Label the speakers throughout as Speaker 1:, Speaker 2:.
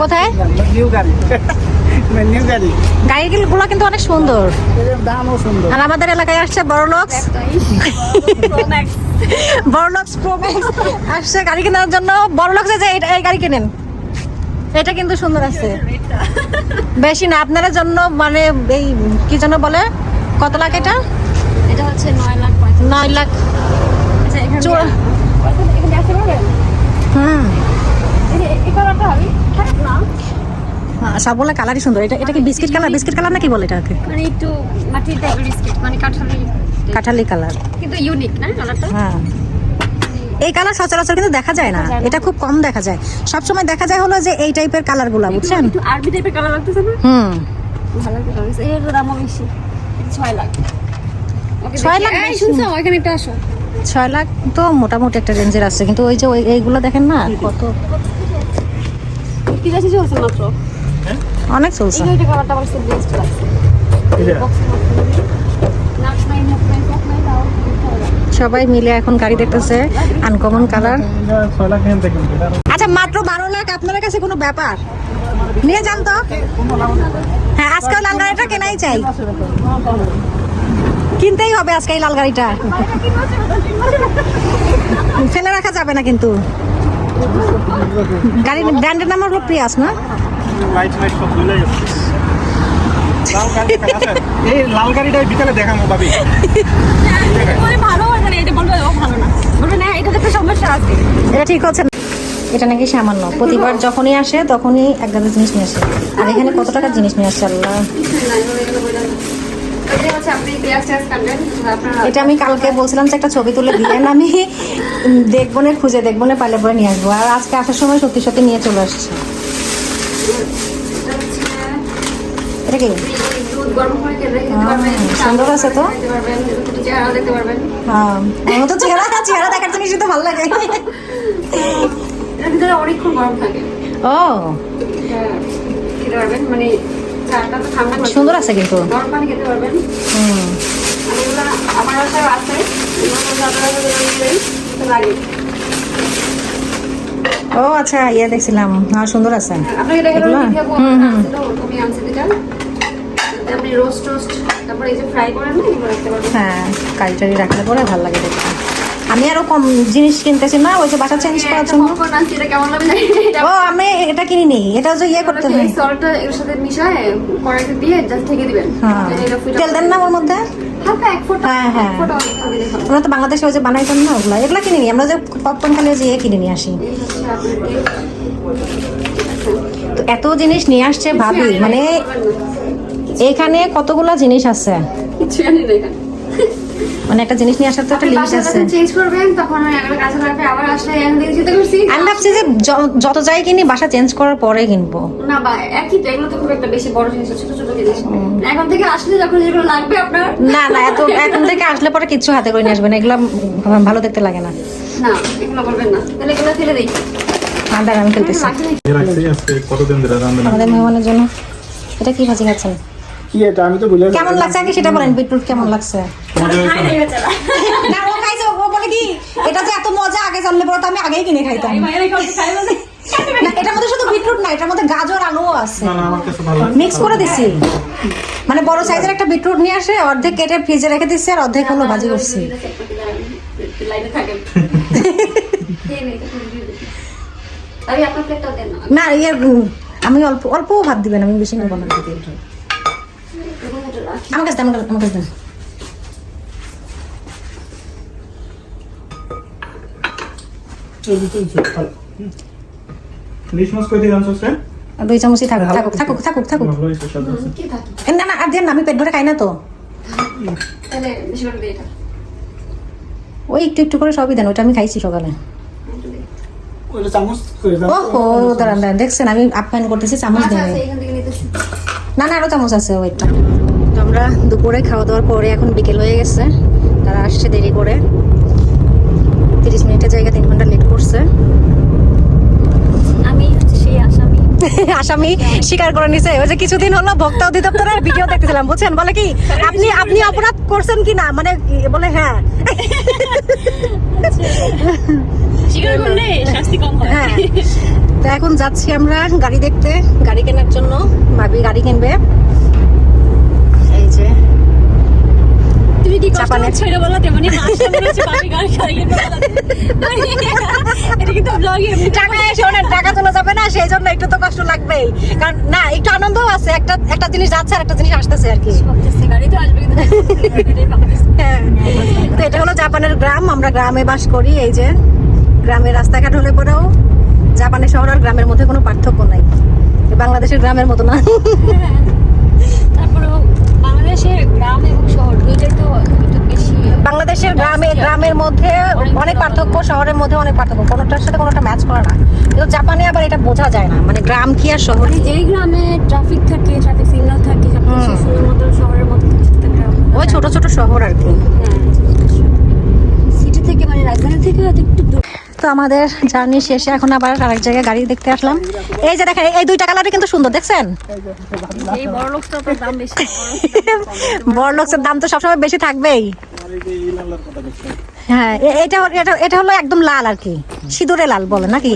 Speaker 1: কোথায় গাড়িগুলো কিন্তু অনেক সুন্দর, আর আমাদের এলাকায় আসছে বড়লোকস প্রো ম্যাক্স আসছে গাড়ি কেনার জন্য। বড়লোকসে যে এই গাড়ি কেনেন, এটা কিন্তু সুন্দর আছে, বেশি না আপনাদের জন্য, মানে এই কি জন্য বলে, কত লাখ এটা?
Speaker 2: এটা হচ্ছে 9 লাখ।
Speaker 1: 9 লাখ।
Speaker 2: আচ্ছা এখানে আসতে পারবেন? এই কালারটা হবে খারাপ না,
Speaker 1: সবগুলো কালারই সুন্দর। এটা কি বিস্কিট কালার? বিস্কিট কালার নাকি বলে এটাকে?
Speaker 2: মানে একটু মাটির টাইপের বিস্কিট, মানে
Speaker 1: কাঠালি কালার,
Speaker 2: কিন্তু ইউনিক না কালারটা।
Speaker 1: হ্যাঁ, এই কালার সচরাচর কিন্তু দেখা যায় না, এটা খুব কম দেখা যায়। সব সময় দেখা যায় হলো যে এই টাইপের কালার গুলা, বুঝছেন?
Speaker 2: একটু আরবি টাইপের কালার লাগতেছে না? ভালো লাগছে। এর দামও বেশি, 6 লাখ।
Speaker 1: 6 লাখ
Speaker 2: শুনছো? ওখানে একটু আসো।
Speaker 1: 6 লাখ তো মোটামুটি একটা রেঞ্জের আছে, কিন্তু ওই যে এইগুলো দেখেন না কত,
Speaker 2: কি যাচ্ছে চলছে মাত্র,
Speaker 1: অনেক চলছে।
Speaker 2: এই কালারটা আমার খুব বেস্ট লাগছে।
Speaker 1: সবাই মিলে এখন গাড়ি দেখতেছে, আনকমন কালার। আচ্ছা, মাত্র 12 লাখ আপনার কাছে কোনো ব্যাপার? নিয়ে যান তো। হ্যাঁ, আজকে লাল গাড়িটা কেনাই চাই, কিনতেই হবে আজকে এই লাল গাড়িটা, ফেলে রাখা যাবে না কিন্তু। গাড়ির ব্র্যান্ডের নাম হলো প্রিয়াস না?
Speaker 3: এই লাল গাড়িটা বিকালে দেখাবো ভাবি।
Speaker 2: ভালো হবে না, এটা বলবে ও ভালো না, বলবে না এটা তো সমস্যা আছে।
Speaker 1: এটা ঠিক হচ্ছে না, এটা নাকি সামান্য, প্রতিবার যখনই আসে তখনই এক গাদা জিনিস নিয়ে আসে। আর এখানে কত টাকার জিনিস নিয়ে আসছে আল্লাহ। এটা আমি কালকে বলছিলাম যে একটা ছবি তুলে দিলেন, আমি দেখবনে খুঁজে দেখবনে পাইলে পরে নিয়ে আসবো, আর আজকে আসার সময় সত্যি সত্যি নিয়ে চলে আসছে। এটা কি সুন্দর আছে তো? হ্যাঁ, আমার তো চেহারা দেখার জিনিসই তো ভালো লাগে।
Speaker 2: এর ভিতরে অনেকক্ষণ গরম থাকে।
Speaker 1: ও,
Speaker 2: খেতে পারবেন, মানে চাটা তো ঠান্ডা করে
Speaker 1: সুন্দর আছে কিন্তু,
Speaker 2: গরম পানি খেতে পারবেন। এগুলো আমার বাসায় আছে, লাগে।
Speaker 1: ও আচ্ছা, ইয়ে দেখছিলাম, হ্যাঁ সুন্দর আছে।
Speaker 2: আপনাকে আমি আনছি যেটা আপনি রোস্ট তারপরে এই যে ফ্রাই করেন না, এগুলো রাখতে পারবেন।
Speaker 1: হ্যাঁ, কারি রাখলে পরে ভালো লাগে দেখতে। আমি আরো কম জিনিস কিনতেছি না, ওই যে বাসা চেঞ্জ করার জন্য।
Speaker 2: এটা কেমন লাগবে জানি।
Speaker 1: ও, আমি এটা কিনি নি, এটা যে ইয়ে করতে হয়,
Speaker 2: এই সল্টটা এর সাথে মিশায় কড়াইতে দিয়ে জাস্ট ঢেকে দিবেন।
Speaker 1: হ্যাঁ, তেল দেন না ওর মধ্যে?
Speaker 2: হালকা এক ফোঁটা,
Speaker 1: হ্যাঁ হ্যাঁ,
Speaker 2: এক ফোঁটা অল্প দিলে হবে।
Speaker 1: আমরা তো বাংলাদেশে ওই যে বানাইতাম না ওগুলা, এগুলা কিনে নিই আমরা, যে পপকর্ন খালি যে কিনে নিয়ে আসি।
Speaker 2: এই হচ্ছে আপনাদের
Speaker 1: তো এত জিনিস নিয়ে আসছে ভাবি, মানে এখানে কতগুলা জিনিস আছে,
Speaker 2: কিছু জানি না এখানে।
Speaker 1: মানে একটা জিনিস নিয়ে আসার তো একটা লিমিট আছে।
Speaker 2: চেঞ্জ করবেন তখন ওই এগুলো কাছে রাখবে, আবার আসলে এখান থেকে চিন্তা করছি
Speaker 1: আমি ভাবছি যে যত যাই কিনি বাসা চেঞ্জ করার পরে কিনবো।
Speaker 2: না, বা একই তো, এগুলো তো খুব একটা বেশি বড় জিনিস, ছোট ছোট জিনিস। এখন থেকে আসলে যখন যেগুলো লাগবে আপনার,
Speaker 1: না না, এখন থেকে আসলে পরে কিছু হাতে করে নিয়ে আসবে না, এগুলো ভালো দেখতে লাগে না।
Speaker 2: না এগুলো করবেন না, তাহলে এগুলো ফেলে দিই।
Speaker 1: আমি ফেলতেছি আমাদের মেহমানের জন্য। এটা কি ভাজি খাচ্ছেন?
Speaker 3: কি এটা আমি তো ভুলে গেছি।
Speaker 1: কেমন লাগছে আগে সেটা বলেন, বিটরুট কেমন লাগছে? না, ও খাইছে, ও বলে কি এটা যে এত মজা, আগে জানলে পরে তো আমি আগেই কিনে খাইতাম। না, এটার মধ্যে শুধু বিটরুট না, এটার মধ্যে গাজর আলুও আছে,
Speaker 3: না, আমার কাছে ভালো
Speaker 1: মিক্স করে দিছি। মানে বড় সাইজের একটা বিটরুট নিয়ে আসে, অর্ধেক কেটে ফ্রিজে রেখে দিচ্ছি, আর অর্ধেক হলো ভাজি করছি।
Speaker 2: লাইনে থাকেন। আমি আপনার প্লেটটাও দেন না।
Speaker 1: না, ইয়ে আমি অল্প অল্প ভাত দিবেন, আমি বেশি নেবো না। আমার কাছে দেন, আমার কাছে দেন।
Speaker 3: ইলিশ মাছ কই দিয়ে আনছস রে?
Speaker 1: 2 চামচই থাকুক।
Speaker 2: কি থাকে?
Speaker 1: না না, আর দেন না, আমি পেট ভরে খাই না তো।
Speaker 2: তাহলে বেশি করে দিই এটা।
Speaker 1: ওই একটু একটু করে সবই দেন, ওটা আমি খাইছি সকালে।
Speaker 3: ওইটা চামচ কই দাও।
Speaker 1: ওহো, দাঁড়ান দেখছেন আমি আপ্যায়ন করতেছি, চামচ
Speaker 2: আচ্ছা
Speaker 1: দেন।
Speaker 2: আচ্ছা, এখান থেকে নিতেছি।
Speaker 1: না না, আরো চামচ আছে ওইটা। তো আমরা দুপুরে খাওয়া দাওয়ার পরে এখন বিকেল হয়ে গেছে, তারা আসছে দেরি করে, 30 মিনিটের জায়গায় 3 ঘন্টা লেট করছে।
Speaker 2: আমি হচ্ছে সেই আসামি।
Speaker 1: আসামি স্বীকার করে নিছে। ওই যে কিছুদিন হলো ভোক্তা অধিদপ্তরের ভিডিও দেখতেছিলাম, বুঝছেন, বলে কি আপনি অপরাধ করছেন কি না, মানে বলে হ্যাঁ।
Speaker 2: স্বীকার করলে শাস্তি কম হয়।
Speaker 1: হ্যাঁ, তো এখন যাচ্ছি আমরা গাড়ি দেখতে, গাড়ি কেনার জন্য। ভাবি গাড়ি কিনবে। এই যে
Speaker 2: তুমি কি কষ্ট
Speaker 1: জাপানে-
Speaker 2: হচ্ছে এটা বলাতে, মানে হাসতে মনে হচ্ছে বাপি গাড়ি খাইয়ে বলাতে। এটা কিন্তু ব্লগে এমনি
Speaker 1: টাকা এসে অনেক টাকা চলে যাবে না, সেই জন্য একটু তো কষ্ট লাগবেই। কারণ না, একটু আনন্দও আছে, একটা জিনিস যাচ্ছে আর একটা জিনিস আসতেছে আর কি।
Speaker 2: ভাবতেছি গাড়ি তো আসবে কিন্তু এটাই ভাবতেছি।
Speaker 1: হ্যাঁ, তো এটা হলো জাপানের গ্রাম। আমরা গ্রামে বাস করি। এই যে গ্রামের রাস্তাঘাট হলে পরেও জাপানের শহর আর গ্রামের মধ্যে কোনো পার্থক্য নাই। বাংলাদেশের গ্রামের মতো না।
Speaker 2: তারপরেও বাংলাদেশের গ্রাম এবং শহর দুইটাই তো একটু বেশি।
Speaker 1: বাংলাদেশের গ্রামের মধ্যে অনেক পার্থক্য, শহরের মধ্যে অনেক পার্থক্য, কোনোটার সাথে কোনোটা ম্যাচ করে না। কিন্তু জাপানে আবার এটা বোঝা যায় না, মানে গ্রাম কি আর শহর কি।
Speaker 2: যেই গ্রামে ট্রাফিক থাকে, ট্রাফিক সিগন্যাল থাকে, সবকিছু সুন্দর মতো শহরের মতো থাকে গ্রাম।
Speaker 1: ওই ছোট ছোট শহর আর কি।
Speaker 2: সিটি থেকে মানে রাজধানী থেকে হয়তো একটু দূর।
Speaker 1: তো আমাদের জার্নি শেষে এখন আবার আরেক জায়গায় গাড়ি দেখতে আসলাম। এই যে দেখেন, এই দুইটা কালারই কিন্তু সুন্দর, দেখছেন?
Speaker 2: এই বড় লোকটা তো দাম বেশি।
Speaker 1: বড় লোকসের দাম তো সবসময় বেশি থাকবেই। হ্যাঁ, এটা হলো একদম লাল আর কি, সিঁদুরে লাল বলে নাকি।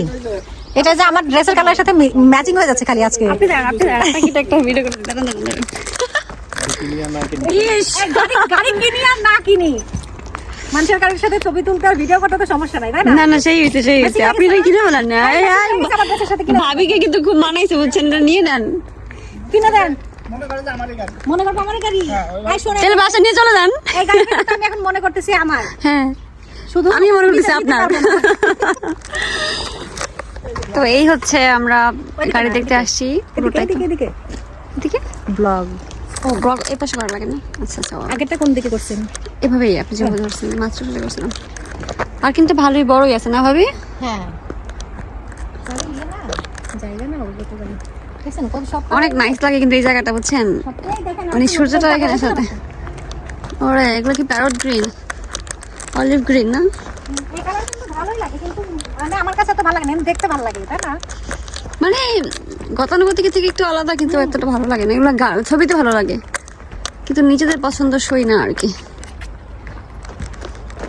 Speaker 1: এটা যে আমার ড্রেসের কালারের সাথে ম্যাচিং হয়ে যাচ্ছে খালি আজকে।
Speaker 2: আপনি আপনাকে একটা ভিডিও করে দাঁড়ান।
Speaker 1: গাড়ি কিনি আর না কিনি, মানুষের গাড়ির সাথে ছবি তুলতে আর ভিডিও করতে তো সমস্যা নাই, তাই না?
Speaker 2: না না, সেই হইছে আপনি কিনে বলেন না।
Speaker 1: আমার ড্রেসের সাথে কিনে
Speaker 2: ভাবিকে কিন্তু খুব মানাইছে, বুঝছেন, এটা নিয়ে নেন।
Speaker 1: কিনে দেন।
Speaker 3: মনে করে যে আমারই গাড়ি।
Speaker 1: মনে করবো আমার গাড়ি। এই শোনেন,
Speaker 2: তাহলে বাসা নিয়ে চলে যান।
Speaker 1: এই গাড়িটা তো আমি এখন মনে করতেছি আমার,
Speaker 2: হ্যাঁ,
Speaker 1: শুধু
Speaker 2: আমি মনে করতেছি
Speaker 1: নিতে
Speaker 2: আপনার।
Speaker 1: পারবো না।
Speaker 2: তো এই হচ্ছে আমরা গাড়ি দেখতে আসছি। পুরোটাই তো-
Speaker 1: এদিকে
Speaker 2: এদিকে
Speaker 1: ব্লগ।
Speaker 2: ও ব্লগ এই পাশে করা লাগে না? আচ্ছা আচ্ছা,
Speaker 1: আগেরটা কোন দিকে করছেন?
Speaker 2: এভাবেই আপনি যেভাবে ধরছেন মাত্র চলে করছিলাম। আর কিন্তু ভালোই বড়ই আছে না ভাবি?
Speaker 1: হ্যাঁ, জায়গা না ওগুলো তো গাড়ি। দেখছেন কত সব
Speaker 2: অনেক নাইস লাগে কিন্তু এই জায়গাটা, বুঝছেন,
Speaker 1: সবটাই দেখেন।
Speaker 2: মানে সূর্যটা এখানে সাথে। ওরে এগুলো কি প্যারট গ্রিন, অলিভ গ্রিন না?
Speaker 1: এই কালার কিন্তু ভালোই লাগে, কিন্তু মানে আমার কাছে তো ভালো লাগে না, এমনি দেখতে ভালো লাগে, তাই না?
Speaker 2: মানে গতানুগতিক থেকে একটু আলাদা, কিন্তু এতটা ভালো লাগে না। এগুলো ছবিতে ভালো লাগে, কিন্তু নিজেদের পছন্দ সই না আর কি।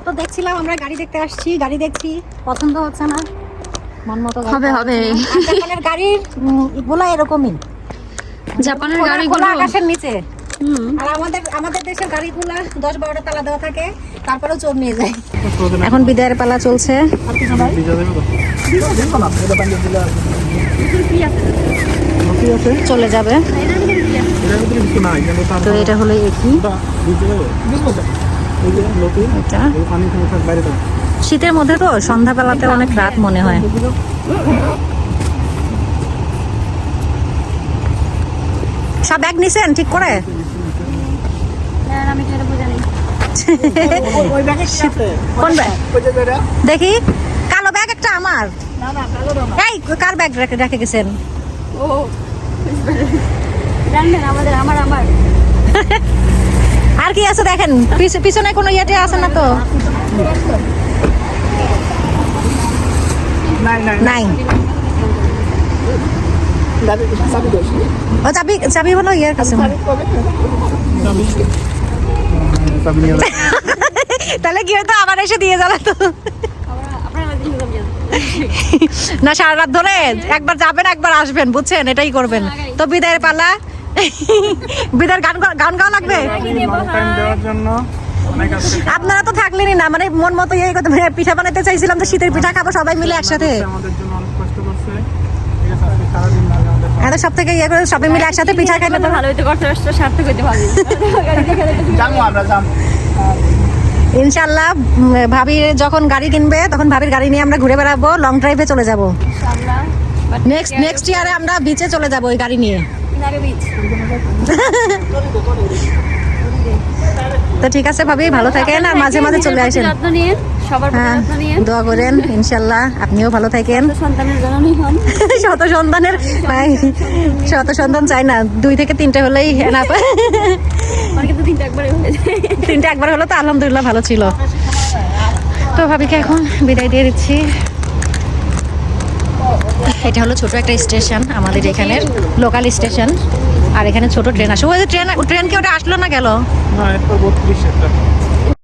Speaker 1: তো দেখছিলাম আমরা গাড়ি দেখতে আসছি, গাড়ি দেখছি, পছন্দ হচ্ছে না, মন মতো গাড়ি
Speaker 2: হবে,
Speaker 1: পাওয়া
Speaker 2: হবে।
Speaker 1: যাচ্ছে না। আর জাপানের গাড়ির গুলা এরকমই,
Speaker 2: জাপানের
Speaker 1: খোলা
Speaker 2: গাড়িগুলো
Speaker 1: আকাশের নিচে।
Speaker 2: হুম,
Speaker 1: আর আমাদের দেশের গাড়িগুলা 10-12টা তালা দেওয়া থাকে, তারপরেও চোর নিয়ে যায়। এখন বিদায়ের পালা চলছে। চলে যাবে। তো এটা হলো একই এটা। শীতের মধ্যে তো সন্ধ্যাবেলাতে অনেক রাত মনে হয়। সব ব্যাগ নিছেন ঠিক করে?
Speaker 2: আমি এটা বুঝে নেই।
Speaker 1: কোন ব্যাগ দেখি? কালো ব্যাগ একটা আমার। এই কার ব্যাগ রেখে গেছেন?
Speaker 2: ও জানবেন আমাদের, আমার
Speaker 1: আর কি আছে দেখেন, পিছনে কোনো ইয়েতে আছে না তো? নাই। ও চাবি হলো ইয়ের কাছে। তাহলে কি হয়তো আবার এসে দিয়ে যাবে তো। না, সারা রাত ধরে একবার যাবেন একবার আসবেন, বুঝছেন, এটাই করবেন। তো বিদায়ের পালা। বিদায়ের গান গাওয়া লাগবে। আপনারা তো থাকলেনই না, মানে মন মতো ইয়ে করতে, পিঠা বানাতে চাইছিলাম, তো শীতের পিঠা খাবো সবাই মিলে একসাথে। এটা সব থেকে ইয়ে করে সবাই মিলে একসাথে পিঠা খাইতে তো
Speaker 2: ভালো হইতে করতে সার্থক হইতে ভাবি।
Speaker 1: ইনশাল্লাহ। ভাবির যখন গাড়ি কিনবে তখন ভাবির গাড়ি নিয়ে আমরা ঘুরে বেড়াবো, লং ড্রাইভে চলে যাব। নেক্সট ইয়ারে আমরা বিচে চলে যাব ওই গাড়ি নিয়ে। তো ঠিক আছে ভাবি, ভালো থাকেন আর মাঝে মাঝে চলে আসেন।
Speaker 2: যত্ন নিয়ে, সবার প্রতি
Speaker 1: হ্যাঁ,
Speaker 2: যত্ন নিয়ে।
Speaker 1: দোয়া করেন ইনশাল্লাহ আপনিও ভালো থাকেন।
Speaker 2: সন্তানের জননী হন।
Speaker 1: শত সন্তান চাই না, 2 থেকে 3টে হলেই এনাফ।
Speaker 2: আমার কিন্তু 3টা একবারে হয়ে যায়।
Speaker 1: 3টে একবার হলো তো আলহামদুলিল্লাহ, ভালো ছিল। তো ভাবিকে এখন বিদায় দিয়ে দিচ্ছি। এটা হলো ছোট একটা স্টেশন আমাদের এখানের, লোকাল স্টেশন। আর এখানে ছোট ট্রেন আসে। ওই যে ট্রেন কি ওটা আসলো না গেল?
Speaker 3: না, এটা 32 একটা